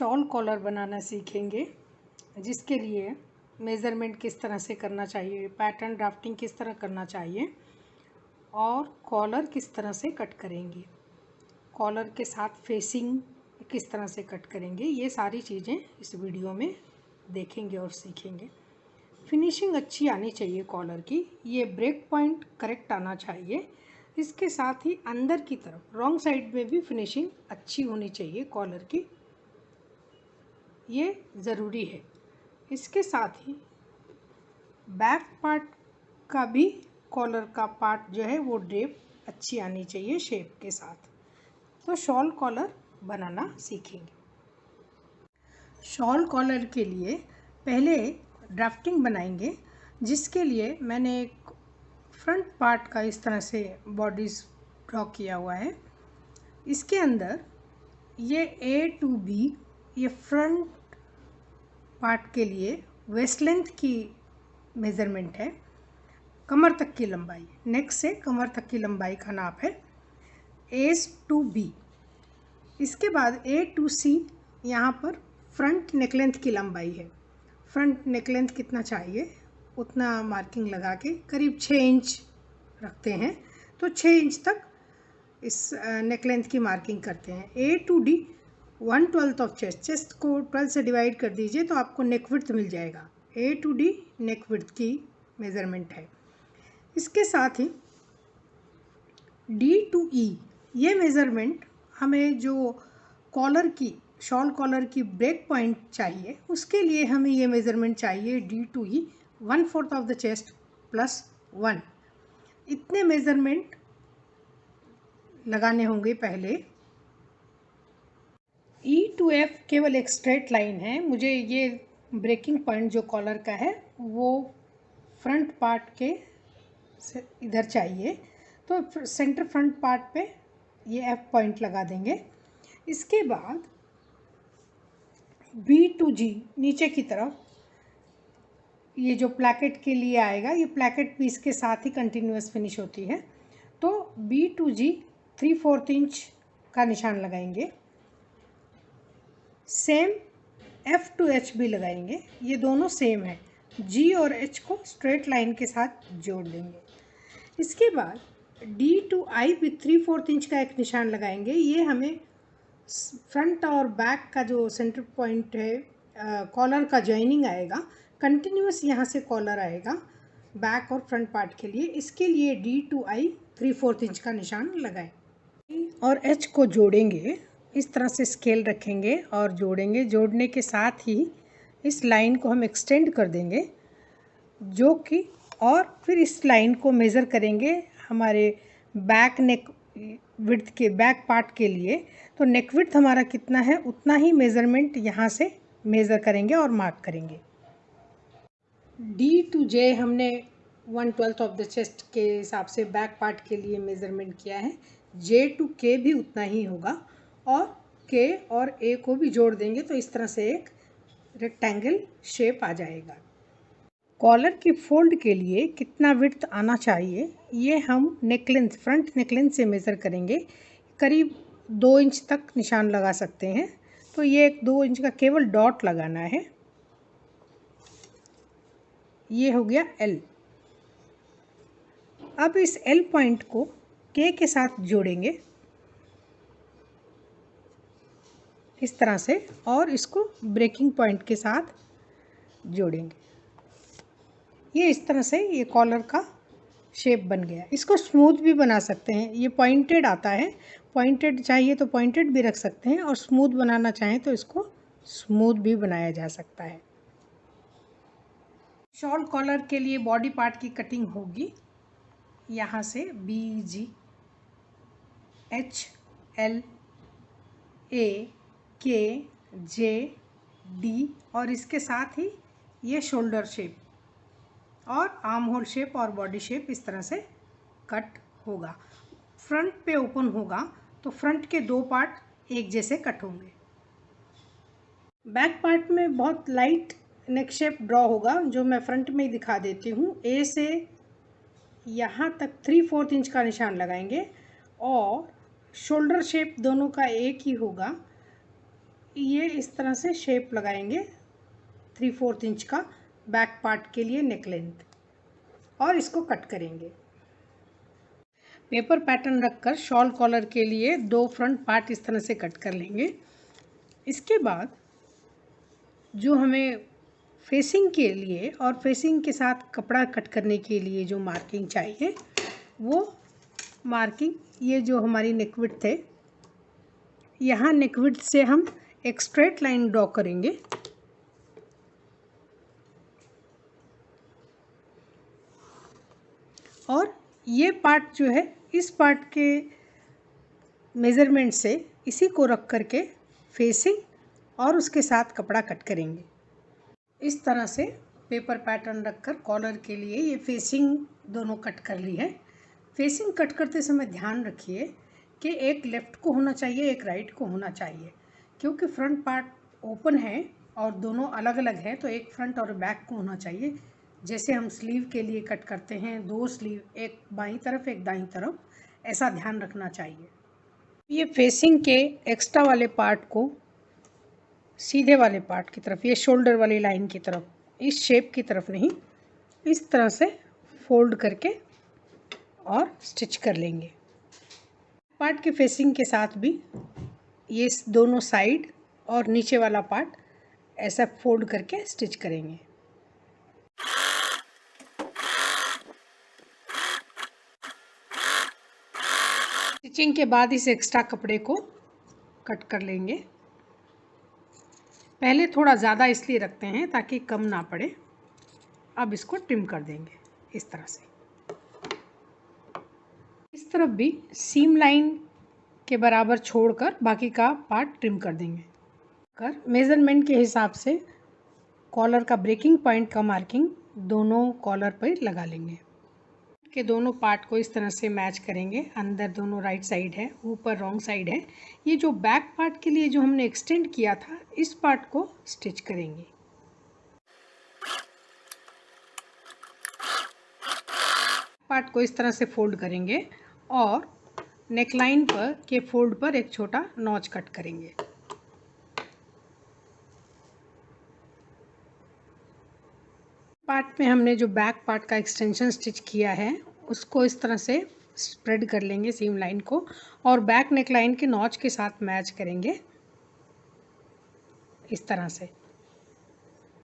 Shawl collar बनाना सीखेंगे, जिसके लिए मेज़रमेंट किस तरह से करना चाहिए, पैटर्न ड्राफ्टिंग किस तरह करना चाहिए और कॉलर किस तरह से कट करेंगे, कॉलर के साथ फेसिंग किस तरह से कट करेंगे, ये सारी चीज़ें इस वीडियो में देखेंगे और सीखेंगे। फिनिशिंग अच्छी आनी चाहिए कॉलर की, ये ब्रेक पॉइंट करेक्ट आना चाहिए। इसके साथ ही अंदर की तरफ रॉन्ग साइड में भी फिनिशिंग अच्छी होनी चाहिए कॉलर की, ये ज़रूरी है। इसके साथ ही बैक पार्ट का भी कॉलर का पार्ट जो है वो ड्रेप अच्छी आनी चाहिए शेप के साथ। तो शॉल कॉलर बनाना सीखेंगे। शॉल कॉलर के लिए पहले ड्राफ्टिंग बनाएंगे, जिसके लिए मैंने एक फ्रंट पार्ट का इस तरह से बॉडीज ड्रॉ किया हुआ है। इसके अंदर ये A to B ये फ्रंट पार्ट के लिए वेस्ट लेंथ की मेज़रमेंट है, कमर तक की लंबाई, नेक से कमर तक की लंबाई का नाप है A to B। इसके बाद A to C यहाँ पर फ्रंट नेक लेंथ की लंबाई है। फ्रंट नेक लेंथ कितना चाहिए उतना मार्किंग लगा के करीब 6 इंच रखते हैं, तो 6 इंच तक इस नेक लेंथ की मार्किंग करते हैं। A to D 1/12 of chest, chest को 12 से डिवाइड कर दीजिए तो आपको नेक विड्थ मिल जाएगा। A to D neck width की मेज़रमेंट है। इसके साथ ही D to E ये मेज़रमेंट हमें जो कॉलर की शॉल कॉलर की ब्रेक पॉइंट चाहिए, उसके लिए हमें ये मेज़रमेंट चाहिए D to E 1/4 of the chest +1। इतने मेज़रमेंट लगाने होंगे पहले। E to F केवल एक स्ट्रेट लाइन है। मुझे ये ब्रेकिंग पॉइंट जो कॉलर का है वो फ्रंट पार्ट के से इधर चाहिए, तो सेंटर फ्रंट पार्ट पे ये F पॉइंट लगा देंगे। इसके बाद B to G नीचे की तरफ ये जो प्लैकेट के लिए आएगा, ये प्लैकेट पीस के साथ ही कंटिन्यूअस फिनिश होती है, तो B to G 3/4 इंच का निशान लगाएंगे। सेम F to H भी लगाएंगे, ये दोनों सेम है। G और H को स्ट्रेट लाइन के साथ जोड़ देंगे। इसके बाद D to I भी 3/4 इंच का एक निशान लगाएंगे। ये हमें फ्रंट और बैक का जो सेंटर पॉइंट है कॉलर का जॉइनिंग आएगा, कंटिन्यूअस यहाँ से कॉलर आएगा बैक और फ्रंट पार्ट के लिए। इसके लिए D to I 3/4 इंच का निशान लगाएं और H को जोड़ेंगे। इस तरह से स्केल रखेंगे और जोड़ेंगे। जोड़ने के साथ ही इस लाइन को हम एक्सटेंड कर देंगे, जो कि और फिर इस लाइन को मेज़र करेंगे हमारे बैक नेक विड्थ के बैक पार्ट के लिए। तो नेक विड्थ हमारा कितना है उतना ही मेज़रमेंट यहाँ से मेज़र करेंगे और मार्क करेंगे। D to J हमने 1/12 ऑफ द चेस्ट के हिसाब से बैक पार्ट के लिए मेज़रमेंट किया है। J to K भी उतना ही होगा और K और A को भी जोड़ देंगे तो इस तरह से एक रेक्टेंगल शेप आ जाएगा। कॉलर की फोल्ड के लिए कितना विड्थ आना चाहिए ये हम नेक लेंथ फ्रंट नेक लेंथ से मेज़र करेंगे। करीब 2 इंच तक निशान लगा सकते हैं, तो ये एक 2 इंच का केवल डॉट लगाना है। ये हो गया L। अब इस L पॉइंट को K के साथ जोड़ेंगे इस तरह से और इसको ब्रेकिंग पॉइंट के साथ जोड़ेंगे। ये इस तरह से ये कॉलर का शेप बन गया। इसको स्मूथ भी बना सकते हैं, ये पॉइंटेड आता है, पॉइंटेड चाहिए तो पॉइंटेड भी रख सकते हैं और स्मूथ बनाना चाहें तो इसको स्मूथ भी बनाया जा सकता है। शॉल कॉलर के लिए बॉडी पार्ट की कटिंग होगी यहाँ से B G H L A K J D और इसके साथ ही ये शोल्डर शेप और आर्म होल शेप और बॉडी शेप इस तरह से कट होगा। फ्रंट पे ओपन होगा तो फ्रंट के 2 पार्ट एक जैसे कट होंगे। बैक पार्ट में बहुत लाइट नेक शेप ड्रॉ होगा, जो मैं फ्रंट में ही दिखा देती हूँ। A से यहाँ तक 3/4 इंच का निशान लगाएंगे और शोल्डर शेप दोनों का एक ही होगा। ये इस तरह से शेप लगाएंगे 3/4 इंच का बैक पार्ट के लिए नेक लेंथ, और इसको कट करेंगे। पेपर पैटर्न रखकर शॉल कॉलर के लिए 2 फ्रंट पार्ट इस तरह से कट कर लेंगे। इसके बाद जो हमें फेसिंग के लिए और फेसिंग के साथ कपड़ा कट करने के लिए जो मार्किंग चाहिए, वो मार्किंग ये जो हमारी नेक विड्थ है, यहाँ नेक विड्थ से हम एक स्ट्रेट लाइन ड्रॉ करेंगे। और ये पार्ट जो है, इस पार्ट के मेज़रमेंट से इसी को रख करके फेसिंग और उसके साथ कपड़ा कट करेंगे। इस तरह से पेपर पैटर्न रखकर कॉलर के लिए ये फेसिंग दोनों कट कर ली है। फेसिंग कट करते समय ध्यान रखिए कि एक लेफ़्ट को होना चाहिए, एक राइट को होना चाहिए, क्योंकि फ्रंट पार्ट ओपन है और दोनों अलग अलग हैं, तो एक फ्रंट और बैक को होना चाहिए। जैसे हम स्लीव के लिए कट करते हैं, 2 स्लीव, एक बाईं तरफ एक दाईं तरफ, ऐसा ध्यान रखना चाहिए। ये फेसिंग के एक्स्ट्रा वाले पार्ट को सीधे वाले पार्ट की तरफ, ये शोल्डर वाली लाइन की तरफ, इस शेप की तरफ नहीं, इस तरह से फोल्ड करके और स्टिच कर लेंगे। पार्ट के फेसिंग के साथ भी ये दोनों साइड और नीचे वाला पार्ट ऐसा फोल्ड करके स्टिच करेंगे। स्टिचिंग के बाद इस एक्स्ट्रा कपड़े को कट कर लेंगे। पहले थोड़ा ज़्यादा इसलिए रखते हैं ताकि कम ना पड़े। अब इसको ट्रिम कर देंगे इस तरह से। इस तरफ भी सीम लाइन के बराबर छोड़कर बाकी का पार्ट ट्रिम कर देंगे। मेज़रमेंट के हिसाब से कॉलर का ब्रेकिंग पॉइंट का मार्किंग दोनों कॉलर पर लगा लेंगे। के दोनों पार्ट को इस तरह से मैच करेंगे। अंदर दोनों राइट साइड है, ऊपर रॉन्ग साइड है। ये जो बैक पार्ट के लिए जो हमने एक्सटेंड किया था, इस पार्ट को स्टिच करेंगे। पार्ट को इस तरह से फोल्ड करेंगे और नेकलाइन पर के फोल्ड पर एक छोटा नॉच कट करेंगे। पार्ट में हमने जो बैक पार्ट का एक्सटेंशन स्टिच किया है, उसको इस तरह से स्प्रेड कर लेंगे सीम लाइन को, और बैक नेक लाइन के नॉच के साथ मैच करेंगे इस तरह से।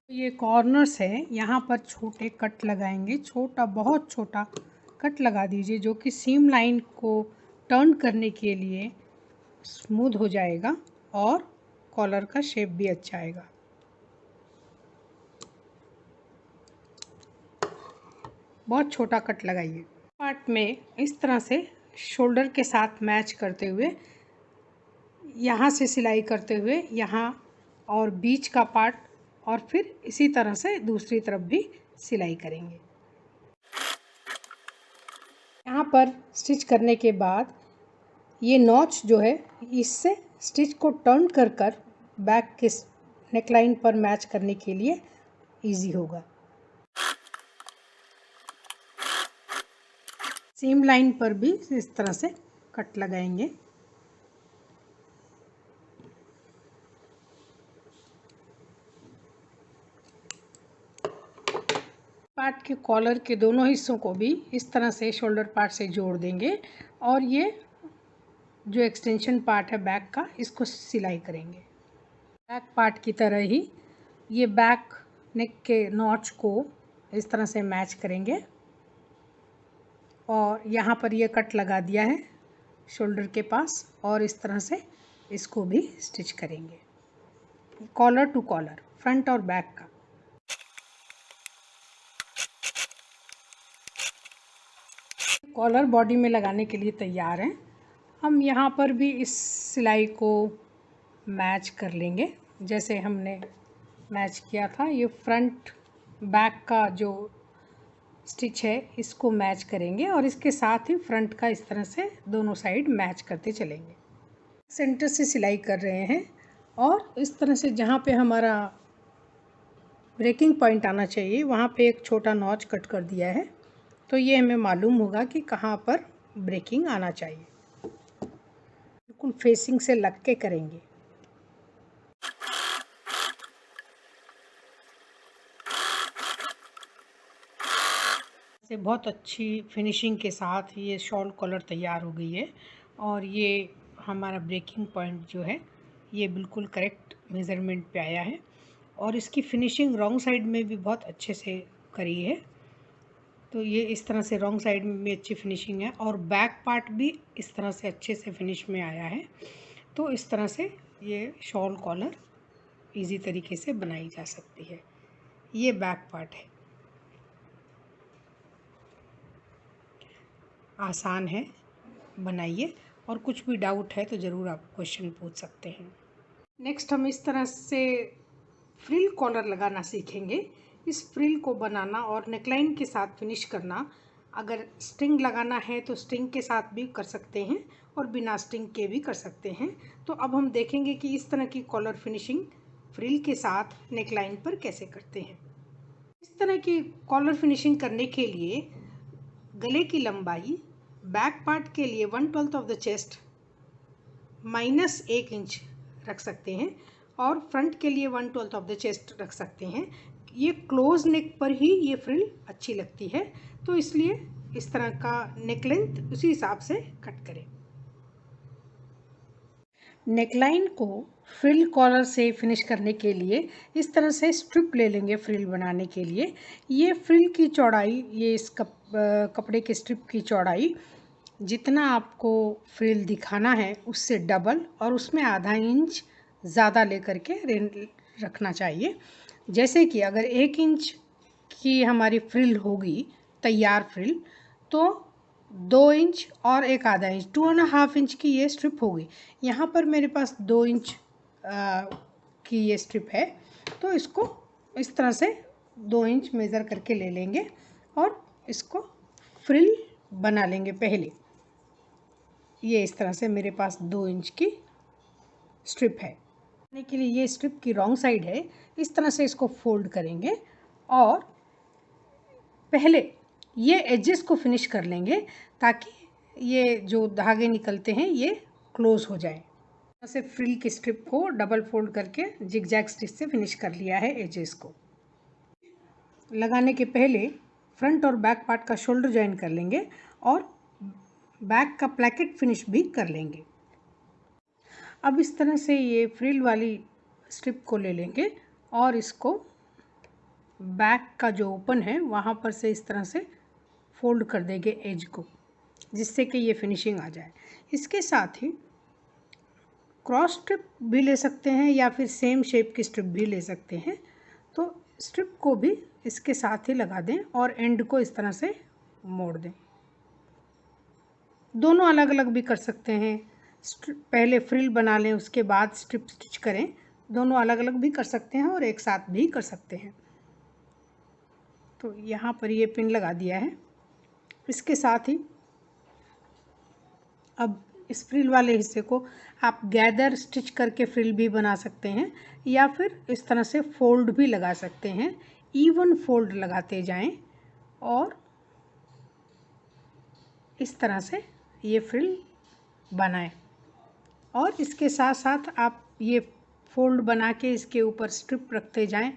ये कॉर्नर्स है, यहाँ पर छोटे कट लगाएंगे, छोटा, बहुत छोटा कट लगा दीजिए, जो कि सीम लाइन को टर्न करने के लिए स्मूथ हो जाएगा और कॉलर का शेप भी अच्छा आएगा। बहुत छोटा कट लगाइए। पार्ट में इस तरह से शोल्डर के साथ मैच करते हुए, यहाँ से सिलाई करते हुए यहाँ और बीच का पार्ट, और फिर इसी तरह से दूसरी तरफ भी सिलाई करेंगे। यहाँ पर स्टिच करने के बाद ये नॉच जो है, इससे स्टिच को टर्न कर बैक के नेकलाइन पर मैच करने के लिए इजी होगा। सीम लाइन पर भी इस तरह से कट लगाएंगे। पार्ट के कॉलर के दोनों हिस्सों को भी इस तरह से शोल्डर पार्ट से जोड़ देंगे, और ये जो एक्सटेंशन पार्ट है बैक का, इसको सिलाई करेंगे। बैक पार्ट की तरह ही ये बैक नेक के नॉच को इस तरह से मैच करेंगे, और यहाँ पर ये कट लगा दिया है शोल्डर के पास, और इस तरह से इसको भी स्टिच करेंगे, कॉलर टू कॉलर, फ्रंट और बैक का। कॉलर बॉडी में लगाने के लिए तैयार हैं। हम यहाँ पर भी इस सिलाई को मैच कर लेंगे जैसे हमने मैच किया था। ये फ्रंट बैक का जो स्टिच है, इसको मैच करेंगे, और इसके साथ ही फ्रंट का इस तरह से दोनों साइड मैच करते चलेंगे। सेंटर से सिलाई कर रहे हैं, और इस तरह से जहाँ पे हमारा ब्रेकिंग पॉइंट आना चाहिए, वहाँ पे एक छोटा नॉच कट कर दिया है, तो ये हमें मालूम होगा कि कहाँ पर ब्रेकिंग आना चाहिए। बिल्कुल फेसिंग से लग के करेंगे। से बहुत अच्छी फिनिशिंग के साथ ये शॉल कॉलर तैयार हो गई है। और ये हमारा ब्रेकिंग पॉइंट जो है ये बिल्कुल करेक्ट मेज़रमेंट पे आया है। और इसकी फिनिशिंग रॉन्ग साइड में भी बहुत अच्छे से करी है। तो ये इस तरह से रॉन्ग साइड में भी अच्छी फिनिशिंग है और बैक पार्ट भी इस तरह से अच्छे से फिनिश में आया है। तो इस तरह से ये शॉल कॉलर इजी तरीके से बनाई जा सकती है। ये बैक पार्ट है, आसान है, बनाइए। और कुछ भी डाउट है तो ज़रूर आप क्वेश्चन पूछ सकते हैं। नेक्स्ट हम इस तरह से फ्रिल कॉलर लगाना सीखेंगे। इस फ्रिल को बनाना और नेकलाइन के साथ फिनिश करना, अगर स्ट्रिंग लगाना है तो स्ट्रिंग के साथ भी कर सकते हैं और बिना स्ट्रिंग के भी कर सकते हैं। तो अब हम देखेंगे कि इस तरह की कॉलर फिनिशिंग फ्रिल के साथ नेकलाइन पर कैसे करते हैं। इस तरह की कॉलर फिनिशिंग करने के लिए गले की लंबाई बैक पार्ट के लिए 1/12 ऑफ द चेस्ट -1 इंच रख सकते हैं और फ्रंट के लिए 1/12 ऑफ द चेस्ट रख सकते हैं। ये क्लोज नेक पर ही ये फ्रिल अच्छी लगती है, तो इसलिए इस तरह का नेक लेंथ उसी हिसाब से कट करें। नेकलाइन को फ्रिल कॉलर से फिनिश करने के लिए इस तरह से स्ट्रिप ले लेंगे फ्रिल बनाने के लिए। ये फ्रिल की चौड़ाई, ये इस कपड़े के स्ट्रिप की चौड़ाई जितना आपको फ्रिल दिखाना है उससे डबल और उसमें आधा इंच ज़्यादा लेकर के रखना चाहिए। जैसे कि अगर 1 इंच की हमारी फ्रिल होगी तैयार फ्रिल, तो 2 इंच और एक आधा इंच, 2.5 इंच की ये स्ट्रिप होगी। यहाँ पर मेरे पास 2 इंच की ये स्ट्रिप है, तो इसको इस तरह से 2 इंच मेज़र करके ले लेंगे और इसको फ्रिल बना लेंगे। पहले ये इस तरह से मेरे पास 2 इंच की स्ट्रिप है। बनाने के लिए ये स्ट्रिप की रॉन्ग साइड है, इस तरह से इसको फोल्ड करेंगे और पहले ये एजेस को फिनिश कर लेंगे ताकि ये जो धागे निकलते हैं ये क्लोज हो जाए। ऐसे फ्रिल की स्ट्रिप को डबल फोल्ड करके जिगजैग स्टिच से फिनिश कर लिया है एजेस को। लगाने के पहले फ्रंट और बैक पार्ट का शोल्डर ज्वाइन कर लेंगे और बैक का प्लैकेट फिनिश भी कर लेंगे। अब इस तरह से ये फ्रिल वाली स्ट्रिप को ले लेंगे और इसको बैक का जो ओपन है वहाँ पर से इस तरह से फोल्ड कर देंगे एज को, जिससे कि ये फिनिशिंग आ जाए। इसके साथ ही क्रॉस स्ट्रिप भी ले सकते हैं या फिर सेम शेप की स्ट्रिप भी ले सकते हैं। तो स्ट्रिप को भी इसके साथ ही लगा दें और एंड को इस तरह से मोड़ दें। दोनों अलग अलग भी कर सकते हैं, पहले फ्रिल बना लें उसके बाद स्ट्रिप स्टिच करें। दोनों अलग अलग भी कर सकते हैं और एक साथ भी कर सकते हैं। तो यहाँ पर ये पिन लगा दिया है। इसके साथ ही अब इस फ्रिल वाले हिस्से को आप गैदर स्टिच करके फ्रिल भी बना सकते हैं या फिर इस तरह से फोल्ड भी लगा सकते हैं। इवन फोल्ड लगाते जाएं और इस तरह से ये फ्रिल बनाएं। और इसके साथ साथ आप ये फोल्ड बना के इसके ऊपर स्ट्रिप रखते जाएं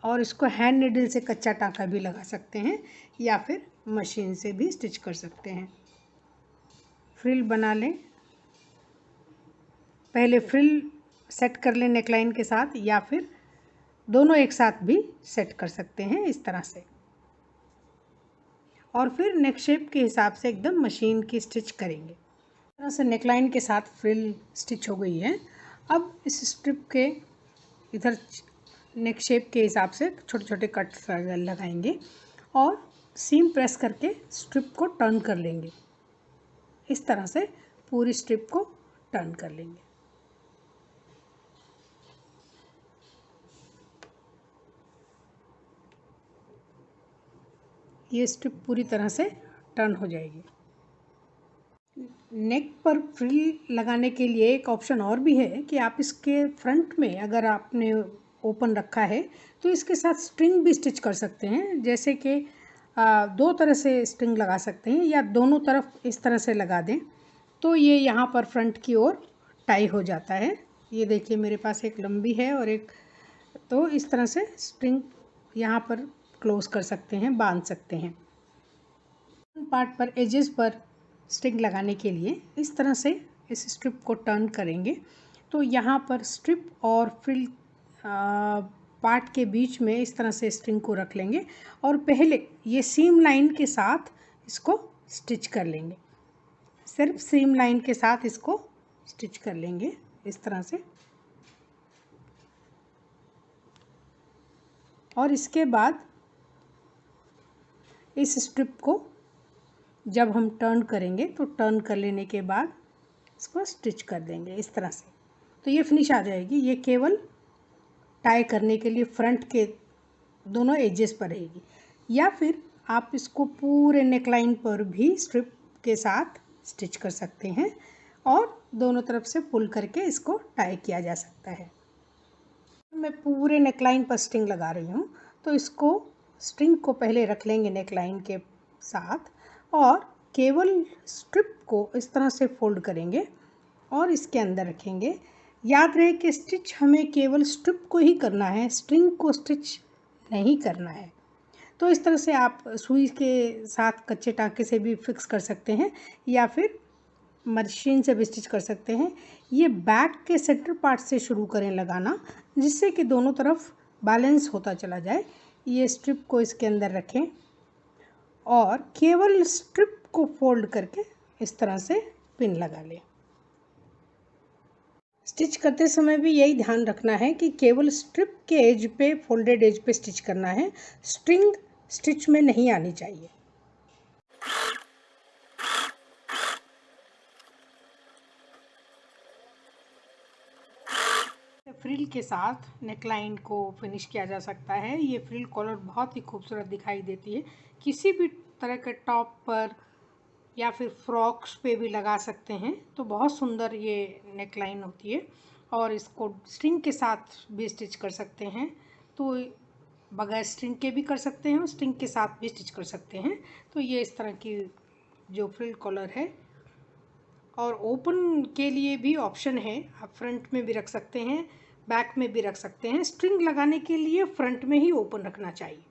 और इसको हैंड नीडल से कच्चा टाँका भी लगा सकते हैं या फिर मशीन से भी स्टिच कर सकते हैं। फ्रिल बना लें, पहले फ्रिल सेट कर लें नेकलाइन के साथ या फिर दोनों एक साथ भी सेट कर सकते हैं इस तरह से। और फिर नेक शेप के हिसाब से एकदम मशीन की स्टिच करेंगे। इस तरह से नेकलाइन के साथ फ्रिल स्टिच हो गई है। अब इस स्ट्रिप के इधर नेक शेप के हिसाब से छोटे छोटे कट लगाएंगे और सीम प्रेस करके स्ट्रिप को टर्न कर लेंगे। इस तरह से पूरी स्ट्रिप को टर्न कर लेंगे। ये स्ट्रिप पूरी तरह से टर्न हो जाएगी। नेक पर फ्रिल लगाने के लिए एक ऑप्शन और भी है कि आप इसके फ्रंट में अगर आपने ओपन रखा है तो इसके साथ स्ट्रिंग भी स्टिच कर सकते हैं। जैसे कि 2 तरह से स्ट्रिंग लगा सकते हैं या दोनों तरफ इस तरह से लगा दें तो ये यहाँ पर फ्रंट की ओर टाई हो जाता है। ये देखिए मेरे पास एक लंबी है और एक, तो इस तरह से स्ट्रिंग यहाँ पर क्लोज कर सकते हैं, बांध सकते हैं। पार्ट पर एजेस पर स्ट्रिंग लगाने के लिए इस तरह से इस स्ट्रिप को टर्न करेंगे तो यहाँ पर स्ट्रिप और फ्रिल पार्ट के बीच में इस तरह से स्ट्रिंग को रख लेंगे और पहले ये सीम लाइन के साथ इसको स्टिच कर लेंगे। सिर्फ सीम लाइन के साथ इसको स्टिच कर लेंगे इस तरह से। और इसके बाद इस स्ट्रिप को जब हम टर्न करेंगे तो टर्न कर लेने के बाद इसको स्टिच कर देंगे इस तरह से, तो ये फिनिश आ जाएगी। ये केवल टाई करने के लिए फ्रंट के दोनों एजेस पर रहेगी, या फिर आप इसको पूरे नेकलाइन पर भी स्ट्रिप के साथ स्टिच कर सकते हैं और दोनों तरफ से पुल करके इसको टाई किया जा सकता है। मैं पूरे नेकलाइन पर स्ट्रिंग लगा रही हूँ, तो इसको स्ट्रिंग को पहले रख लेंगे नेकलाइन के साथ और केवल स्ट्रिप को इस तरह से फोल्ड करेंगे और इसके अंदर रखेंगे। याद रहे कि स्टिच हमें केवल स्ट्रिप को ही करना है, स्ट्रिंग को स्टिच नहीं करना है। तो इस तरह से आप सुई के साथ कच्चे टाँके से भी फिक्स कर सकते हैं या फिर मशीन से भी स्टिच कर सकते हैं। ये बैक के सेंटर पार्ट से शुरू करें लगाना, जिससे कि दोनों तरफ बैलेंस होता चला जाए। ये स्ट्रिप को इसके अंदर रखें और केवल स्ट्रिप को फोल्ड करके इस तरह से पिन लगा लें। स्टिच करते समय भी यही ध्यान रखना है कि केवल स्ट्रिप के एज पे, फोल्डेड एज पे स्टिच करना है, स्ट्रिंग स्टिच में नहीं आनी चाहिए। फ्रिल के साथ नेकलाइन को फिनिश किया जा सकता है। ये फ्रिल कॉलर बहुत ही खूबसूरत दिखाई देती है। किसी भी तरह के टॉप पर या फिर फ्रॉक्स पे भी लगा सकते हैं, तो बहुत सुंदर ये नेकलाइन होती है। और इसको स्ट्रिंग के साथ भी स्टिच कर सकते हैं, तो बगैर स्ट्रिंग के भी कर सकते हैं और स्ट्रिंग के साथ भी स्टिच कर सकते हैं। तो ये इस तरह की जो फ्रिल कॉलर है, और ओपन के लिए भी ऑप्शन है, आप फ्रंट में भी रख सकते हैं, बैक में भी रख सकते हैं। स्ट्रिंग लगाने के लिए फ्रंट में ही ओपन रखना चाहिए।